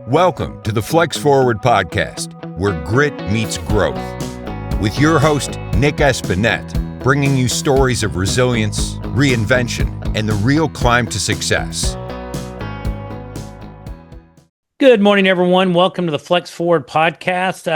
Welcome to the Flex Forward podcast, where grit meets growth. With your host, Nic Espanet, bringing you stories of resilience, reinvention, and the real climb to success. Good morning, everyone. Welcome to the Flex Forward podcast.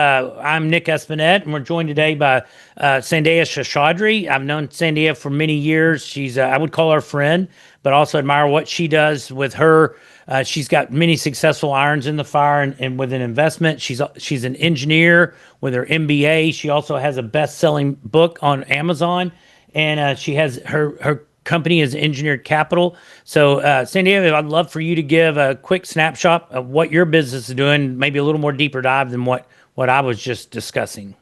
I'm Nic Espanet, and we're joined today by Sandhya Seshadri. I've known Sandhya for many years. She's, I would call her a friend, but also admire what she does with her. She's got many successful irons in the fire and with an investment. She's an engineer with her MBA. She also has a best-selling book on Amazon, and she has her company is Engineered Capital. So, Sandhya, I'd love for you to give a quick snapshot of what your business is doing, maybe a little more deeper dive than what I was just discussing.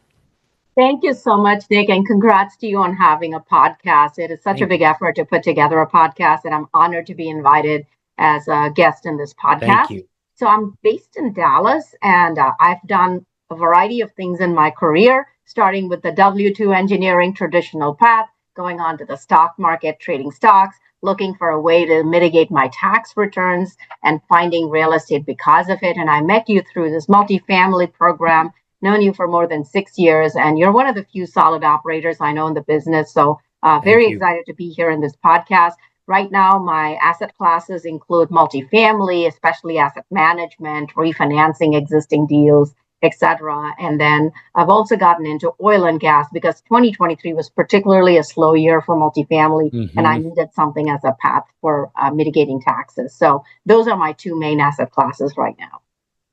Thank you so much, Nick, and congrats to you on having a podcast. It is such a big effort to put together a podcast, and I'm honored to be invited as a guest in this podcast. Thank you. So I'm based in Dallas, and I've done a variety of things in my career, starting with the W-2 engineering traditional path, going on to the stock market, trading stocks, looking for a way to mitigate my tax returns and finding real estate because of it. And I met you through this multifamily program, known you for more than 6 years, and you're one of the few solid operators I know in the business. So very excited to be here in this podcast. Right now, my asset classes include multifamily, especially asset management, refinancing existing deals, etc. And then I've also gotten into oil and gas because 2023 was particularly a slow year for multifamily, and I needed something as a path for mitigating taxes. So those are my two main asset classes right now.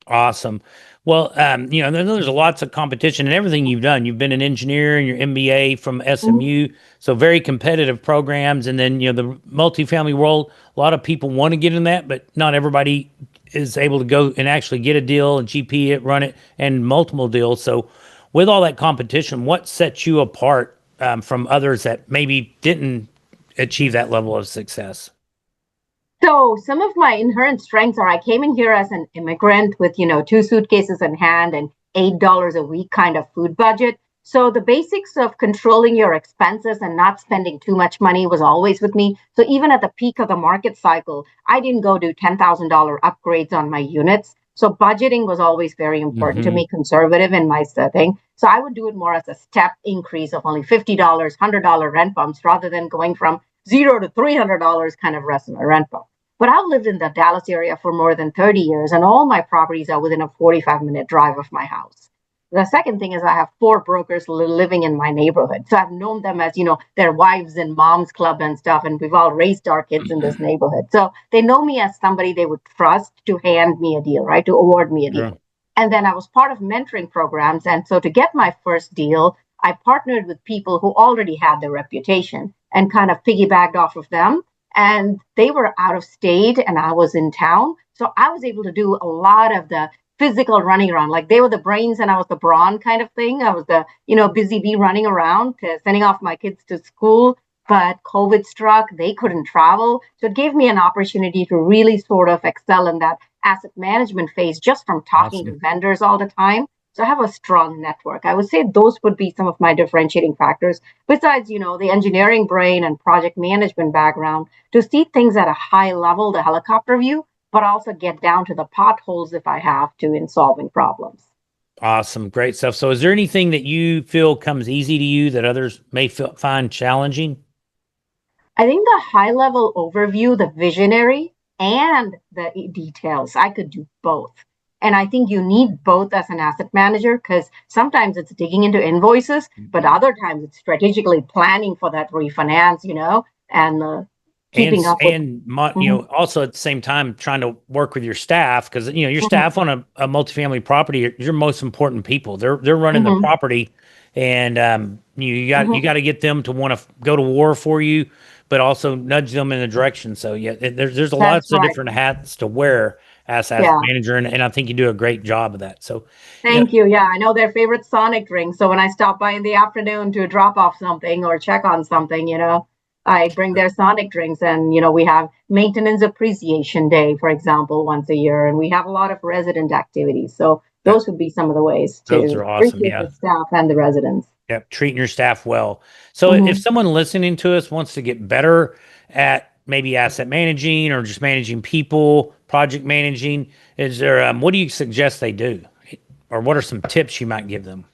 Awesome. Well, there's lots of competition in everything you've done. You've been an engineer and your MBA from SMU, so very competitive programs. And then, the multifamily world, a lot of people want to get in that, but not everybody is able to go and actually get a deal and GP it, run it, and multiple deals. So with all that competition, what sets you apart from others that maybe didn't achieve that level of success? So some of my inherent strengths are I came in here as an immigrant with, 2 suitcases in hand and $8 a week kind of food budget. So the basics of controlling your expenses and not spending too much money was always with me. So even at the peak of the market cycle, I didn't go do $10,000 upgrades on my units. So budgeting was always very important to me, conservative in my setting. So I would do it more as a step increase of only $50, $100 rent bumps rather than going from $0 to $300 kind of rent bump. But I've lived in the Dallas area for more than 30 years, and all my properties are within a 45-minute drive of my house. The second thing is I have 4 brokers living in my neighborhood. So I've known them as, their wives and moms club and stuff, and we've all raised our kids in this neighborhood. So they know me as somebody they would trust to hand me a deal, right, to award me a deal. Yeah. And then I was part of mentoring programs. And so to get my first deal, I partnered with people who already had the reputation and kind of piggybacked off of them. And they were out of state and I was in town. So I was able to do a lot of the physical running around. Like they were the brains and I was the brawn kind of thing. I was the, busy bee running around, sending off my kids to school. But COVID struck, they couldn't travel. So it gave me an opportunity to really sort of excel in that asset management phase just from talking to vendors all the time. So I have a strong network. I would say those would be some of my differentiating factors. Besides, the engineering brain and project management background to see things at a high level, the helicopter view, but also get down to the potholes if I have to in solving problems. Awesome. Great stuff. So is there anything that you feel comes easy to you that others may find challenging? I think the high level overview, the visionary and the details, I could do both. And I think you need both as an asset manager because sometimes it's digging into invoices, but other times it's strategically planning for that refinance, and keeping up with. And also at the same time, trying to work with your staff because, your staff on a multifamily property are your most important people. They're running the property and you got to get them to want to go to war for you, but also nudge them in the direction. So there's lots of different hats to wear as manager, and I think you do a great job of that. So thank you. Yeah, I know their favorite Sonic drink. So when I stop by in the afternoon to drop off something or check on something, I bring their Sonic drinks, and we have maintenance appreciation day, for example, once a year, and we have a lot of resident activities. So those would be some of the ways to appreciate the staff and the residents. Yep, treating your staff well. So if someone listening to us wants to get better at maybe asset managing or just managing people, project managing? Is there what do you suggest they do, or what are some tips you might give them?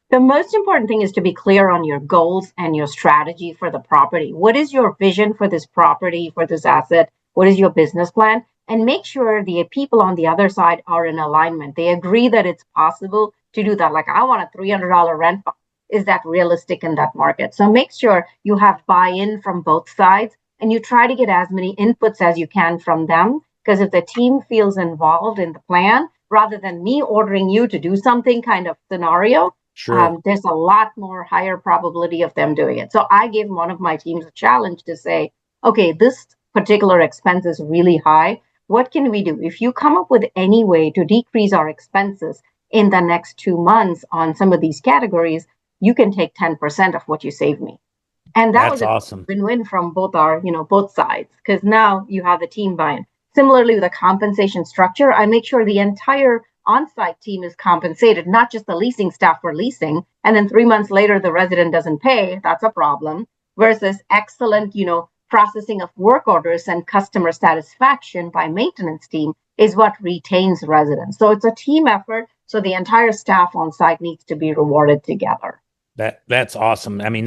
The most important thing is to be clear on your goals and your strategy for the property. What is your vision for this property, for this asset? What is your business plan? And make sure the people on the other side are in alignment. They agree that it's possible to do that. Like, I want a $300 rent. Is that realistic in that market? So make sure you have buy-in from both sides and you try to get as many inputs as you can from them. Because if the team feels involved in the plan, rather than me ordering you to do something kind of scenario, Sure. there's a lot more higher probability of them doing it. So I gave one of my teams a challenge to say, okay, this particular expense is really high. What can we do? If you come up with any way to decrease our expenses in the next 2 months on some of these categories, you can take 10% of what you save me. And that That's was a awesome. win-win from both sides, because now you have the team buy-in. Similarly, with the compensation structure, I make sure the entire on-site team is compensated, not just the leasing staff for leasing. And then 3 months later, the resident doesn't pay. That's a problem. Versus excellent, processing of work orders and customer satisfaction by maintenance team is what retains residents. So it's a team effort. So the entire staff on site needs to be rewarded together. That's awesome. I mean,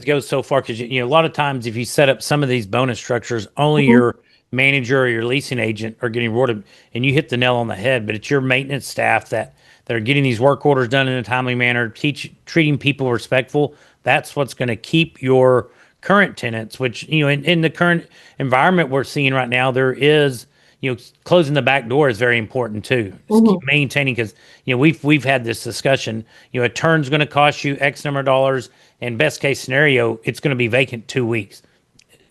goes so far because a lot of times if you set up some of these bonus structures, only your manager or your leasing agent are getting rewarded, and you hit the nail on the head. But it's your maintenance staff that are getting these work orders done in a timely manner, treating people respectful. That's what's going to keep your current tenants. Which in the current environment we're seeing right now, there is. Closing the back door is very important too. Just keep maintaining, because we've had this discussion. A turn's going to cost you X number of dollars, and best case scenario, it's going to be vacant 2 weeks,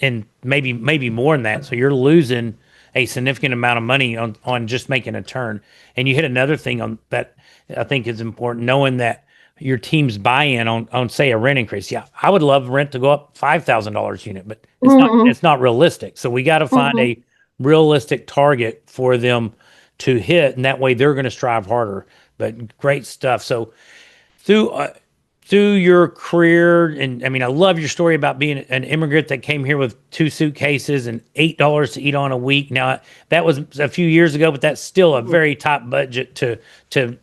and maybe more than that. So you're losing a significant amount of money on just making a turn. And you hit another thing on that I think is important, knowing that your team's buy-in on say a rent increase. Yeah, I would love rent to go up $5,000 unit, but it's not realistic. So we got to find a realistic target for them to hit, and that way they're going to strive harder. But great stuff. So through your career, and I mean, I love your story about being an immigrant that came here with 2 suitcases and $8 to eat on a week. Now that was a few years ago, but that's still a very top budget to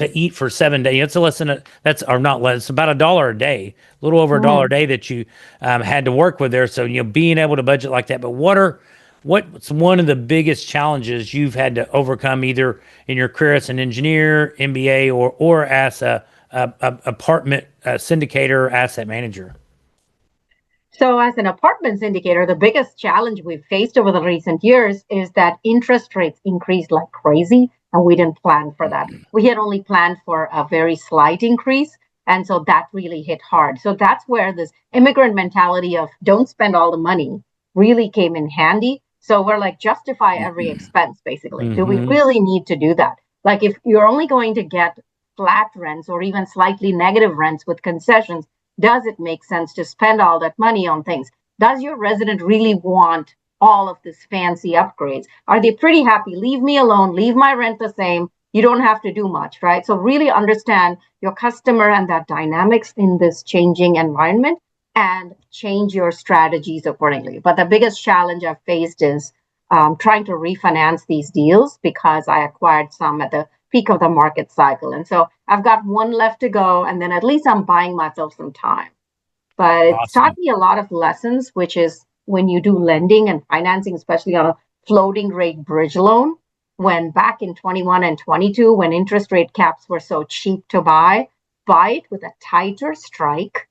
eat for 7 days. It's less than not less. It's about $1 a day, a little over $1 a day that you had to work with there. So being able to budget like that. But what's one of the biggest challenges you've had to overcome, either in your career as an engineer, MBA, or as a apartment syndicator, asset manager? So as an apartment syndicator, the biggest challenge we've faced over the recent years is that interest rates increased like crazy, and we didn't plan for that. We had only planned for a very slight increase, and so that really hit hard. So that's where this immigrant mentality of don't spend all the money really came in handy. So we're like, justify every expense, basically. Do we really need to do that? Like, if you're only going to get flat rents or even slightly negative rents with concessions, does it make sense to spend all that money on things? Does your resident really want all of this fancy upgrades? Are they pretty happy? Leave me alone, leave my rent the same. You don't have to do much, right? So really understand your customer and that dynamics in this changing environment, and change your strategies accordingly. But the biggest challenge I've faced is trying to refinance these deals, because I acquired some at the peak of the market cycle. And so I've got one left to go, and then at least I'm buying myself some time. But it's taught me a lot of lessons, which is when you do lending and financing, especially on a floating rate bridge loan, when back in 21 and 22, when interest rate caps were so cheap to buy it with a tighter strike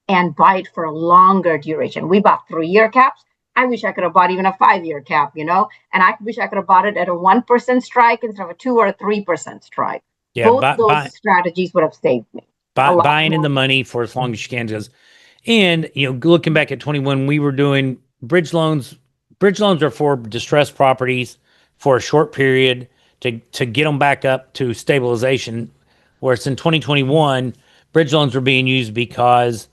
and buy it for a longer duration. We bought 3-year caps. I wish I could have bought even a 5-year cap, and I wish I could have bought it at a 1% strike instead of a 2 or a 3% strike. Yeah, Both those strategies would have saved me. Buying in the money for as long as you can. And looking back at 21, we were doing bridge loans. Bridge loans are for distressed properties for a short period to get them back up to stabilization. Whereas in 2021, bridge loans were being used because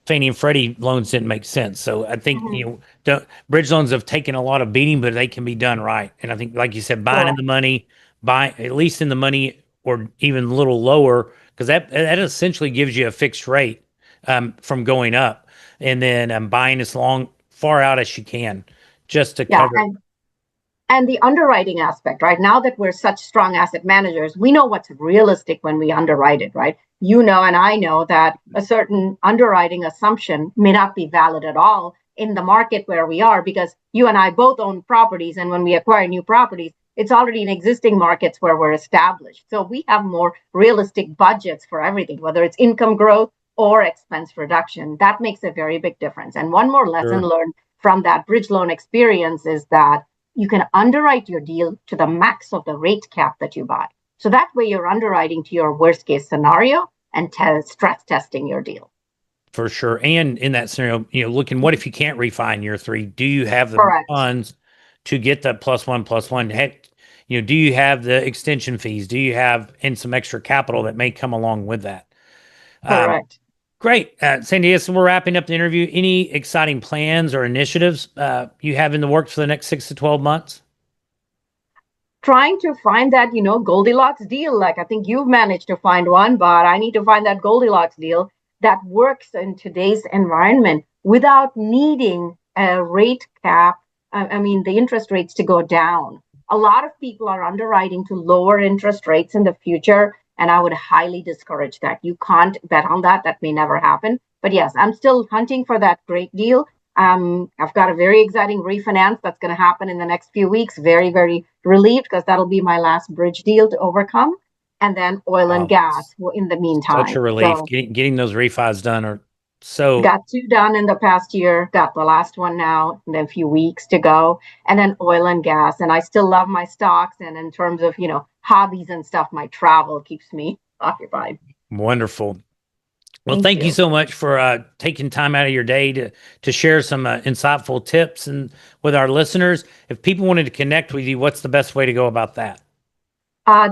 Fannie and Freddie loans didn't make sense. So I think bridge loans have taken a lot of beating, but they can be done right. And I think, like you said, buying in the money, buy at least in the money, or even a little lower, because that essentially gives you a fixed rate from going up, and then buying as far out as you can, just to cover. And the underwriting aspect, right? Now that we're such strong asset managers, we know what's realistic when we underwrite it, right? You know, and I know that a certain underwriting assumption may not be valid at all in the market where we are, because you and I both own properties. And when we acquire new properties, it's already in existing markets where we're established. So we have more realistic budgets for everything, whether it's income growth or expense reduction. That makes a very big difference. And one more lesson learned from that bridge loan experience is that you can underwrite your deal to the max of the rate cap that you buy. So that way you're underwriting to your worst case scenario and stress testing your deal. For sure. And in that scenario, looking, what if you can't refi in year 3? Do you have the Correct. funds to get that +1+1? Do you have the extension fees? Do you have some extra capital that may come along with that? Correct. Great. Sandhya, so we're wrapping up the interview. Any exciting plans or initiatives you have in the works for the next 6 to 12 months? Trying to find that, Goldilocks deal. Like I think you've managed to find one, but I need to find that Goldilocks deal that works in today's environment without needing a rate cap. The interest rates to go down. A lot of people are underwriting to lower interest rates in the future, and I would highly discourage that. You can't bet on that. That may never happen. But yes, I'm still hunting for that great deal. I've got a very exciting refinance that's going to happen in the next few weeks. Very, very relieved, because that'll be my last bridge deal to overcome. And then oil and gas in the meantime. Such a relief. So, getting those refis done are so. Got 2 done in the past year. Got the last one now, and then a few weeks to go. And then oil and gas. And I still love my stocks. And in terms of, hobbies and stuff, my travel keeps me occupied. Wonderful. Well, thank you so much for taking time out of your day to share some insightful tips and with our listeners. If people wanted to connect with you, what's the best way to go about that?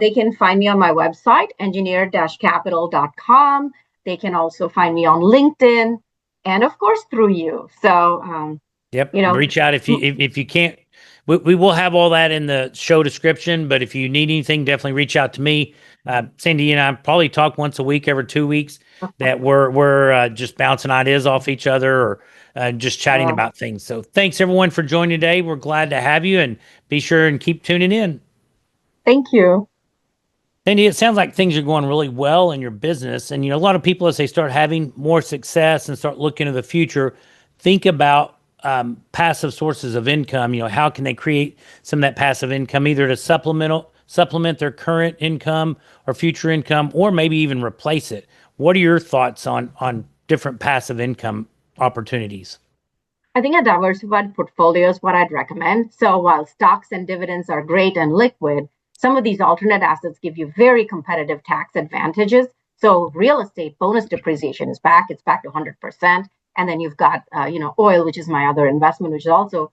They can find me on my website, engineer-capital.com. They can also find me on LinkedIn, and of course through you. So, reach out if you can't. We will have all that in the show description, but if you need anything, definitely reach out to me. Sandy and I probably talk once a week, every 2 weeks, that we're just bouncing ideas off each other or just chatting about things. So thanks everyone for joining today. We're glad to have you, and be sure and keep tuning in. Thank you. Sandy, it sounds like things are going really well in your business. And, a lot of people, as they start having more success and start looking to the future, think about passive sources of income. How can they create some of that passive income, either to supplement their current income or future income, or maybe even replace it? What are your thoughts on different passive income opportunities? I think a diversified portfolio is what I'd recommend. So while stocks and dividends are great and liquid, some of these alternate assets give you very competitive tax advantages. So real estate bonus depreciation is back. It's back to 100%. And then you've got, oil, which is my other investment, which is also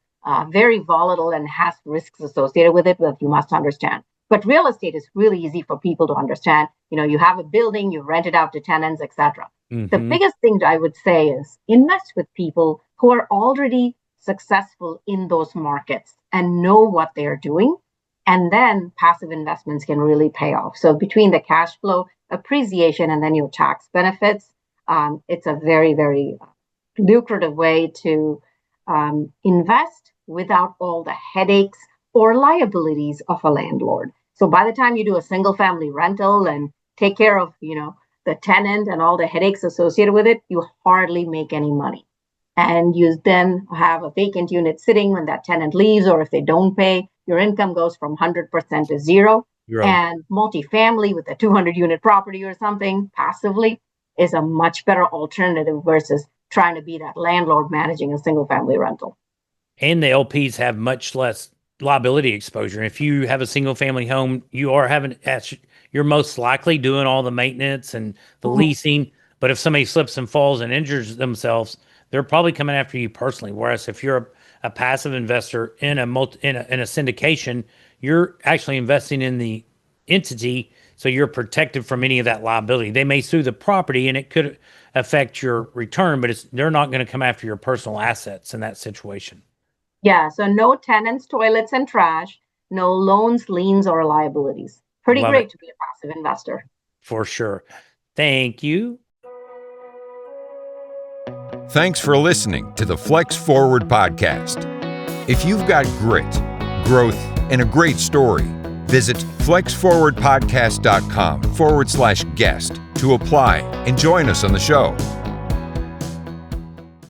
very volatile and has risks associated with it that you must understand. But real estate is really easy for people to understand. You have a building, you rent it out to tenants, etc. Mm-hmm. The biggest thing I would say is invest with people who are already successful in those markets and know what they're doing. And then passive investments can really pay off. So between the cash flow appreciation and then your tax benefits, it's a very, very lucrative way to invest without all the headaches or liabilities of a landlord. So by the time you do a single family rental and take care of, the tenant and all the headaches associated with it, you hardly make any money. And you then have a vacant unit sitting when that tenant leaves, or if they don't pay, your income goes from 100% to zero. Right. And multifamily with a 200 unit property or something passively is a much better alternative versus trying to be that landlord managing a single family rental. And the LPs have much less liability exposure. If you have a single family home, you're most likely doing all the maintenance and the leasing. But if somebody slips and falls and injures themselves, they're probably coming after you personally. Whereas if you're a passive investor in a syndication, you're actually investing in the entity, so you're protected from any of that liability. They may sue the property, and it could affect your return, but they're not going to come after your personal assets in that situation. Yeah, so no tenants, toilets, and trash, no loans, liens, or liabilities. Pretty great to be a passive investor. For sure. Thank you. Thanks for listening to the Flex Forward podcast. If you've got grit, growth, and a great story. Visit flexforwardpodcast.com/guest to apply and join us on the show.